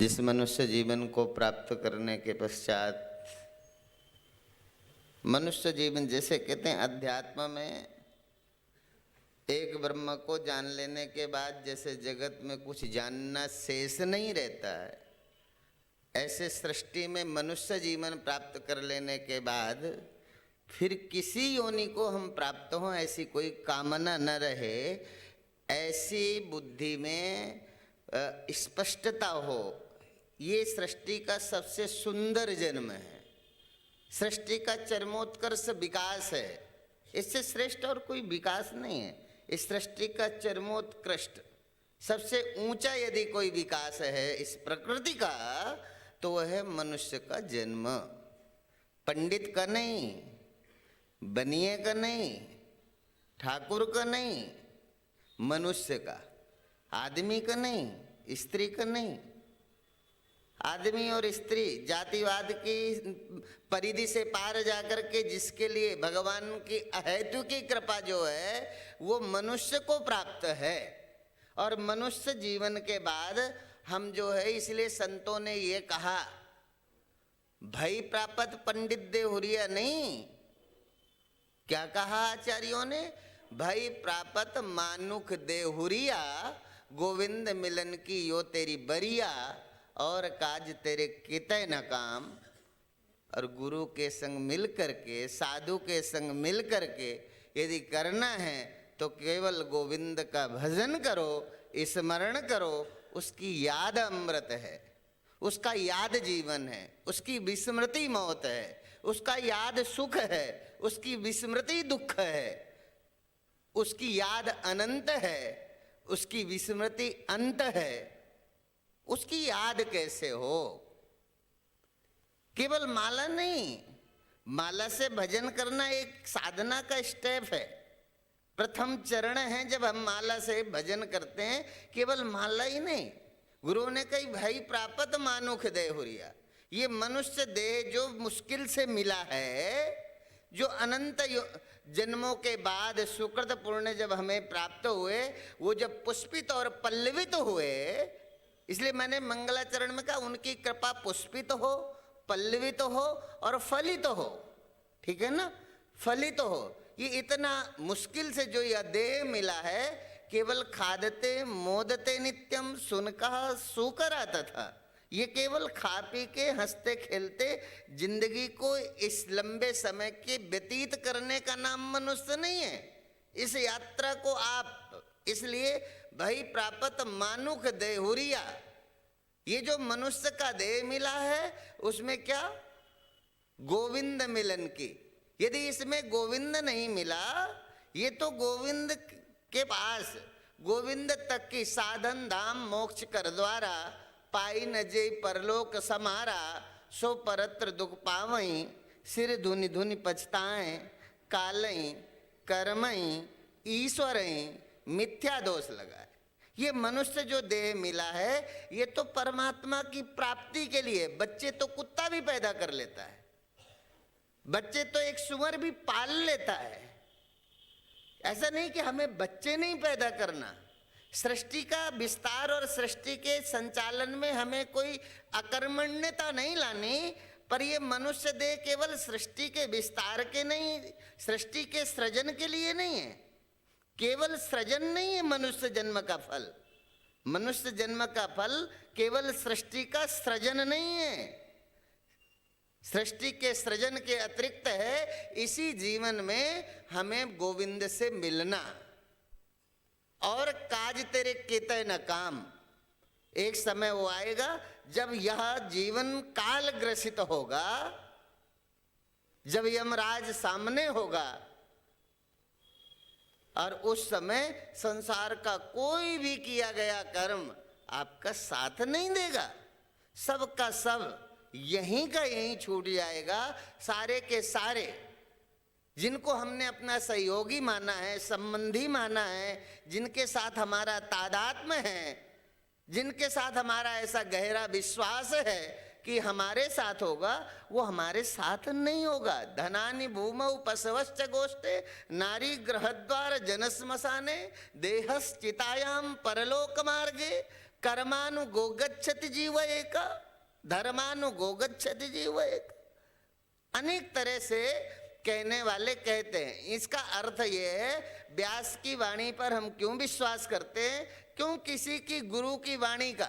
इस मनुष्य जीवन को प्राप्त करने के पश्चात मनुष्य जीवन, जैसे कहते हैं अध्यात्म में एक ब्रह्म को जान लेने के बाद जैसे जगत में कुछ जानना शेष नहीं रहता है, ऐसे सृष्टि में मनुष्य जीवन प्राप्त कर लेने के बाद फिर किसी योनि को हम प्राप्त हों ऐसी कोई कामना न रहे, ऐसी बुद्धि में स्पष्टता हो। ये सृष्टि का सबसे सुंदर जन्म है, सृष्टि का चरमोत्कर्ष विकास है। इससे श्रेष्ठ और कोई विकास नहीं है। इस सृष्टि का चरमोत्कृष्ट सबसे ऊंचा यदि कोई विकास है इस प्रकृति का, तो वह है मनुष्य का जन्म। पंडित का नहीं, बनिए का नहीं, ठाकुर का नहीं, मनुष्य का। आदमी का नहीं, स्त्री का नहीं। आदमी और स्त्री जातिवाद की परिधि से पार जाकर के जिसके लिए भगवान की अहेतु की कृपा जो है वो मनुष्य को प्राप्त है। और मनुष्य जीवन के बाद हम जो है, इसलिए संतों ने ये कहा भई प्रापत पंडित देहुरिया नहीं, क्या कहा आचार्यों ने? भई प्रापत मानुख देहुरिया, गोविंद मिलन की यो तेरी बरिया, और काज तेरे कितने न काम। और गुरु के संग मिल करके, साधु के संग मिल करके यदि करना है तो केवल गोविंद का भजन करो, स्मरण करो। उसकी याद अमृत है, उसका याद जीवन है, उसकी विस्मृति मौत है, उसका याद सुख है, उसकी विस्मृति दुख है, उसकी याद अनंत है, उसकी विस्मृति अंत है। उसकी याद कैसे हो? केवल माला नहीं, माला से भजन करना एक साधना का स्टेप है, प्रथम चरण है। जब हम माला से भजन करते हैं, केवल माला ही नहीं, गुरु ने कही भाई प्रापत मानुख देहुरिया, ये मनुष्य देह जो मुश्किल से मिला है, जो अनंत जन्मों के बाद सुकृत पुण्य जब हमें प्राप्त हुए, वो जब पुष्पित और पल्लवित हुए, इसलिए मैंने मंगलाचरण में कहा उनकी कृपा पुष्पित हो, पल्लवित हो और फलित हो। ठीक है ना? फलित हो। ये इतना मुश्किल से जो यह देह मिला है, केवल खादते मोदते नित्यम सुनका सुकरा था। ये केवल खा पी के हंसते खेलते जिंदगी को इस लंबे समय के व्यतीत करने का नाम मनुष्य नहीं है। इस यात्रा को आप, इसलिए भाई प्रापत मानुख देहुरिया, ये जो मनुष्य का देह मिला है उसमें क्या? गोविंद मिलन की। यदि इसमें गोविंद नहीं मिला, ये तो गोविंद के पास, गोविंद तक की साधन धाम मोक्ष कर द्वारा, पाई न जे परलोक समारा, सो परत्र दुख पावई, सिर धुनि धुनि पछताएं, कालई कर्मई ईश्वरई, मिथ्या दोष लगा है। ये मनुष्य जो देह मिला है, ये तो परमात्मा की प्राप्ति के लिए। बच्चे तो कुत्ता भी पैदा कर लेता है, बच्चे तो एक सुअर भी पाल लेता है। ऐसा नहीं कि हमें बच्चे नहीं पैदा करना। सृष्टि का विस्तार और सृष्टि के संचालन में हमें कोई अकर्मण्यता नहीं लानी, पर ये मनुष्य देह केवल सृष्टि के विस्तार के नहीं, सृष्टि के सृजन के लिए नहीं है। केवल सृजन नहीं है मनुष्य जन्म का फल। मनुष्य जन्म का फल केवल सृष्टि का सृजन नहीं है, सृष्टि के सृजन के अतिरिक्त है इसी जीवन में हमें गोविंद से मिलना। और काज तेरे केते न काम, एक समय वो आएगा जब यह जीवन काल ग्रसित होगा, जब यमराज सामने होगा, और उस समय संसार का कोई भी किया गया कर्म आपका साथ नहीं देगा। सब का सब यहीं का यहीं छूट जाएगा। सारे के सारे जिनको हमने अपना सहयोगी माना है, संबंधी माना है, जिनके साथ हमारा तादात्म्य है, जिनके साथ हमारा ऐसा गहरा विश्वास है कि हमारे साथ होगा, वो हमारे साथ नहीं होगा। धनानि भूमौ पशवश्च गोष्ठे, नारी गृहद्वार जनश्मशाने, देहश्चितायाम परलोक मार्गे, कर्मानुगो गच्छति जीव एक, धर्मानुगो गच्छति जीव एक। अनेक तरह से कहने वाले कहते हैं। इसका अर्थ ये है, व्यास की वाणी पर हम क्यों विश्वास करते हैं? क्यों किसी की गुरु की वाणी का?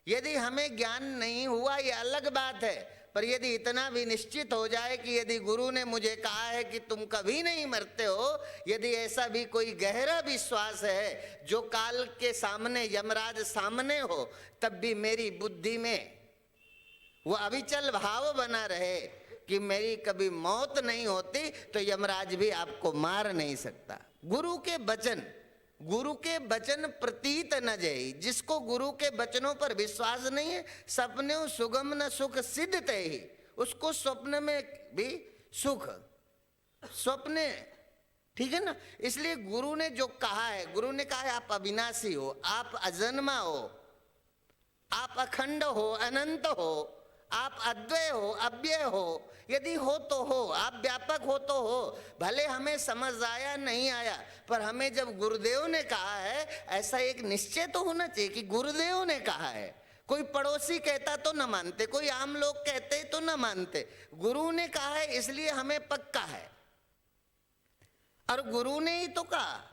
यदि हमें ज्ञान नहीं हुआ ये अलग बात है, पर यदि इतना भी निश्चित हो जाए कि यदि गुरु ने मुझे कहा है कि तुम कभी नहीं मरते हो, यदि ऐसा भी कोई गहरा विश्वास है जो काल के सामने, यमराज सामने हो, तब भी मेरी बुद्धि में वो अविचल भाव बना रहे कि मेरी कभी मौत नहीं होती, तो यमराज भी आपको मार नहीं सकता। गुरु के वचन प्रतीत न जय। जिसको गुरु के वचनों पर विश्वास नहीं है, सपने सुगम न सुख सिद्ध ते ही, उसको स्वप्न में भी सुख, स्वप्न, ठीक है ना। इसलिए गुरु ने जो कहा है, गुरु ने कहा है आप अविनाशी हो, आप अजन्मा हो, आप अखंड हो, अनंत हो, आप अद्वय हो, अव्यय हो। यदि हो तो हो, आप व्यापक हो तो हो। भले हमें समझ आया नहीं आया, पर हमें जब गुरुदेव ने कहा है, ऐसा एक निश्चय तो होना चाहिए कि गुरुदेव ने कहा है। कोई पड़ोसी कहता तो न मानते, कोई आम लोग कहते तो न मानते, गुरु ने कहा है इसलिए हमें पक्का है। और गुरु ने ही तो कहा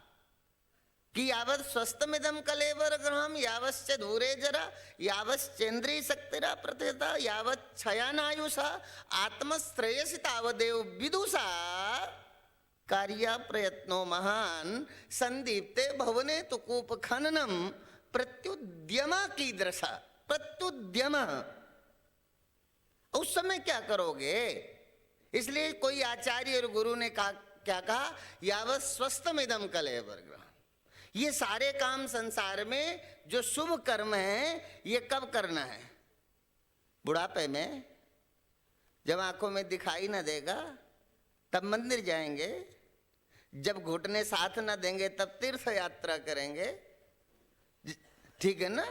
कि यावत् स्वस्थमिदं कलेवर ग्रहम यावश्च दूरे जरा यावश्चेन्द्रिय शक्तिरा प्रथिता यावत् क्षयानायुषा आत्मश्रेयसि तावदेव विदुषा कार्या प्रयत्नो महान संदीप्ते भवने तो कूप खननम प्रत्युद्यमा की दृशा। प्रत्युद्यम, उस समय क्या करोगे? इसलिए कोई आचार्य और गुरु ने कहा, क्या कहा? यावत् स्वस्थमिदं कलेवर ग्रहम। ये सारे काम संसार में जो शुभ कर्म है, ये कब करना है? बुढ़ापे में, जब आंखों में दिखाई ना देगा तब मंदिर जाएंगे, जब घुटने साथ ना देंगे तब तीर्थ यात्रा करेंगे, ठीक है ना।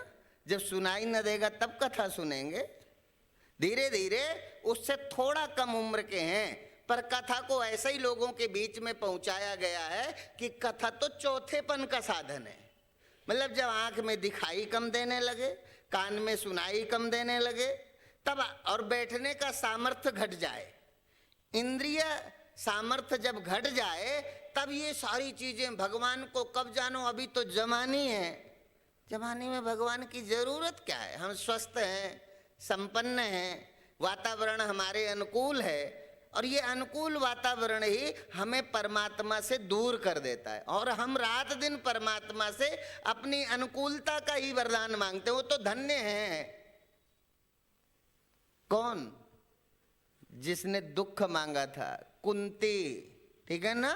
जब सुनाई ना देगा तब कथा सुनेंगे। धीरे धीरे उससे थोड़ा कम उम्र के हैं, पर कथा को ऐसे ही लोगों के बीच में पहुंचाया गया है कि कथा तो चौथेपन का साधन है। मतलब जब आंख में दिखाई कम देने लगे, कान में सुनाई कम देने लगे, तब, और बैठने का सामर्थ्य घट जाए, इंद्रिय सामर्थ्य जब घट जाए, तब ये सारी चीजें भगवान को कब जानो। अभी तो जमानी है, जमाने में भगवान की जरूरत क्या है? हम स्वस्थ हैं, संपन्न हैं, वातावरण हमारे अनुकूल है, और ये अनुकूल वातावरण ही हमें परमात्मा से दूर कर देता है। और हम रात दिन परमात्मा से अपनी अनुकूलता का ही वरदान मांगते हैं। वो तो धन्य है। कौन? जिसने दुख मांगा था, कुंती, ठीक है ना।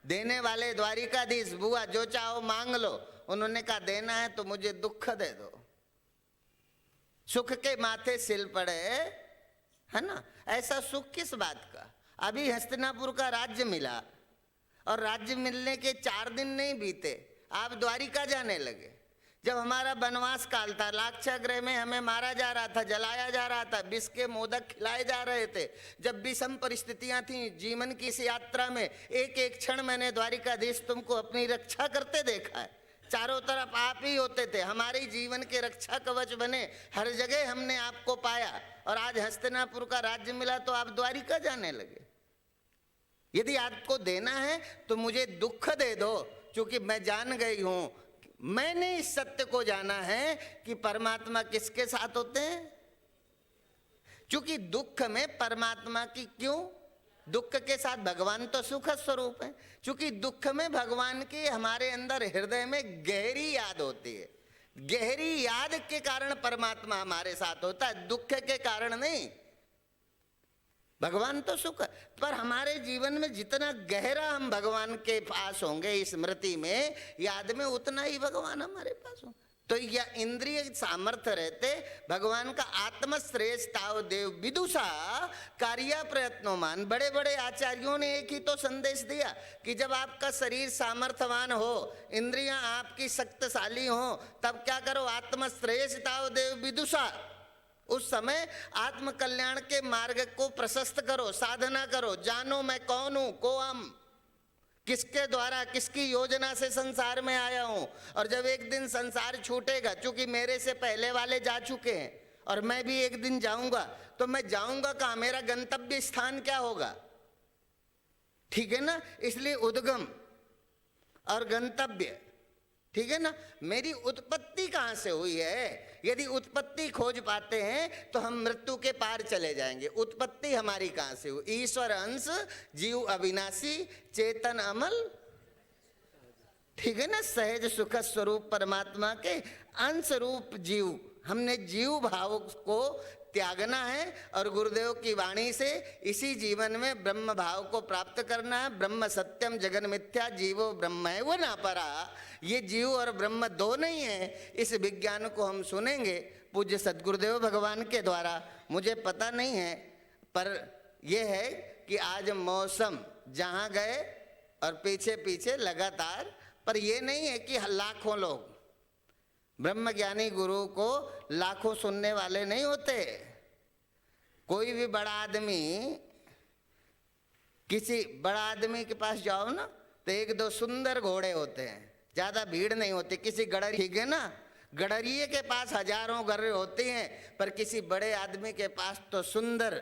देने वाले द्वारिकाधीश, बुआ जो चाहो मांग लो। उन्होंने कहा देना है तो मुझे दुख दे दो। सुख के माथे सिल पड़े, है ना। ऐसा सुख किस बात का? अभी हस्तिनापुर का राज्य मिला, और राज्य मिलने के 4 दिन नहीं बीते, आप द्वारिका जाने लगे। जब हमारा वनवास काल था, लाक्षागृह में हमें मारा जा रहा था, जलाया जा रहा था, विष के मोदक खिलाए जा रहे थे, जब विषम परिस्थितियां थी जीवन की इस यात्रा में, एक एक क्षण मैंने द्वारिकाधीश तुमको अपनी रक्षा करते देखा है। चारों तरफ आप ही होते थे, हमारे जीवन के रक्षा कवच बने, हर जगह हमने आपको पाया। और आज हस्तिनापुर का राज्य मिला तो आप द्वारिका जाने लगे। यदि आपको देना है तो मुझे दुख दे दो, क्योंकि मैं जान गई हूं, मैंने इस सत्य को जाना है कि परमात्मा किसके साथ होते हैं। क्योंकि दुख में परमात्मा की, क्यों? दुख के साथ भगवान तो सुख स्वरूप है। क्योंकि दुख में भगवान की हमारे अंदर हृदय में गहरी याद होती है। गहरी याद के कारण परमात्मा हमारे साथ होता है, दुख के कारण नहीं। भगवान तो सुख, पर हमारे जीवन में जितना गहरा हम भगवान के पास होंगे, स्मृति में, याद में, उतना ही भगवान हमारे पास होंगे। तो यह इंद्रिय सामर्थ्य रहते भगवान का आत्मश्रेष्ठ ताव देव विदुषा कार्य प्रयत्नोमान। बड़े बड़े आचार्यों ने एक ही तो संदेश दिया कि जब आपका शरीर सामर्थ्यवान हो, इंद्रियां आपकी शक्तिशाली हो, तब क्या करो? आत्मश्रेष्ठ ताव देव विदुषा। उस समय आत्म कल्याण के मार्ग को प्रशस्त करो, साधना करो, जानो मैं कौन हूं, को हम, किसके द्वारा, किसकी योजना से संसार में आया हूं। और जब एक दिन संसार छूटेगा, चूंकि मेरे से पहले वाले जा चुके हैं और मैं भी एक दिन जाऊंगा, तो मैं जाऊंगा कहां, मेरा गंतव्य स्थान क्या होगा? ठीक है ना। इसलिए उद्गम और गंतव्य, ठीक है ना। मेरी उत्पत्ति कहां से हुई है? यदि उत्पत्ति खोज पाते हैं तो हम मृत्यु के पार चले जाएंगे। उत्पत्ति हमारी कहां से हुई? ईश्वर अंश, जीव अविनाशी, चेतन अमल, ठीक है ना। सहज सुख स्वरूप परमात्मा के अंश रूप जीव, हमने जीव भाव को त्यागना है और गुरुदेव की वाणी से इसी जीवन में ब्रह्म भाव को प्राप्त करना है। ब्रह्म सत्यम जगन मिथ्या, जीवो ब्रह्म है वो ना परा। ये जीव और ब्रह्म दो नहीं है। इस विज्ञान को हम सुनेंगे पूज्य सद्गुरुदेव भगवान के द्वारा। मुझे पता नहीं है, पर यह है कि आज मौसम जहाँ गए और पीछे पीछे लगातार, पर यह नहीं है कि लाखों लोग, ब्रह्म ज्ञानी गुरु को लाखों सुनने वाले नहीं होते। कोई भी बड़ा आदमी, किसी बड़ा आदमी के पास जाओ ना तो एक दो सुंदर घोड़े होते हैं, ज्यादा भीड़ नहीं होती। किसी गडर, ठीक है ना, गडरिये के पास हजारों गर्रे होते हैं, पर किसी बड़े आदमी के पास तो सुंदर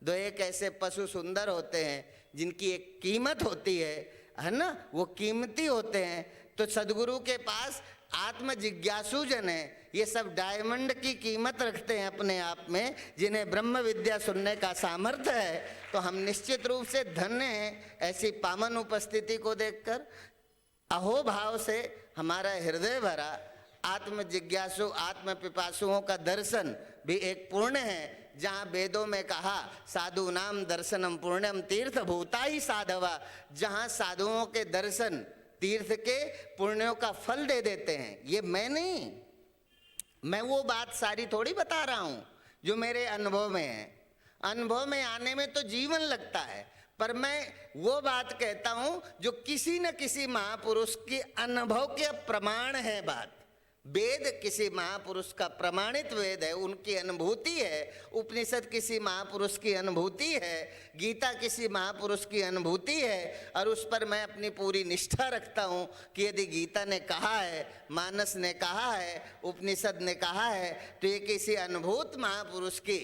दो एक ऐसे पशु सुंदर होते हैं जिनकी एक कीमत होती है ना, वो कीमती होते हैं। तो सदगुरु के पास आत्म जिज्ञासु जन है, ये सब डायमंड की कीमत रखते हैं अपने आप में, जिन्हें ब्रह्म विद्या सुनने का सामर्थ्य है। तो हम निश्चित रूप से धन्य हैं ऐसी पावन उपस्थिति को देखकर। अहो भाव से हमारा हृदय भरा। आत्म जिज्ञासु, आत्म पिपासुओं का दर्शन भी एक पुण्य है, जहाँ वेदों में कहा साधु नाम दर्शनम पुण्यम तीर्थ भूता ही साधवा, जहाँ साधुओं के दर्शन तीर्थ के पुण्यों का फल दे देते हैं। ये मैं नहीं, मैं वो बात सारी थोड़ी बता रहा हूं जो मेरे अनुभव में है। अनुभव में आने में तो जीवन लगता है, पर मैं वो बात कहता हूं जो किसी न किसी महापुरुष के अनुभव के प्रमाण है। बात वेद किसी महापुरुष का प्रमाणित वेद है, उनकी अनुभूति है। उपनिषद किसी महापुरुष की अनुभूति है, गीता किसी महापुरुष की अनुभूति है। और उस पर मैं अपनी पूरी निष्ठा रखता हूँ कि यदि गीता ने कहा है, मानस ने कहा है, उपनिषद ने कहा है, तो ये किसी अनुभूत महापुरुष की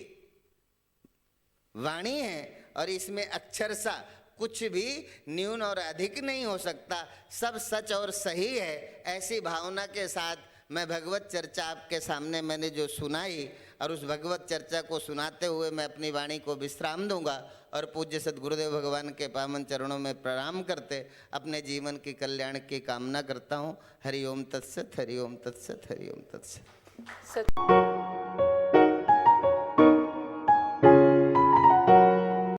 वाणी है। और इसमें अक्षरशः कुछ भी न्यून और अधिक नहीं हो सकता, सब सच और सही है। ऐसी भावना के साथ मैं भगवत चर्चा आपके सामने मैंने जो सुनाई, और उस भगवत चर्चा को सुनाते हुए मैं अपनी वाणी को विश्राम दूंगा और पूज्य सद्गुरुदेव भगवान के पावन चरणों में प्रणाम करते अपने जीवन की कल्याण की कामना करता हूँ। हरि ओम तत्सत, हरि ओम तत्सत, हरि ओम तत्सत।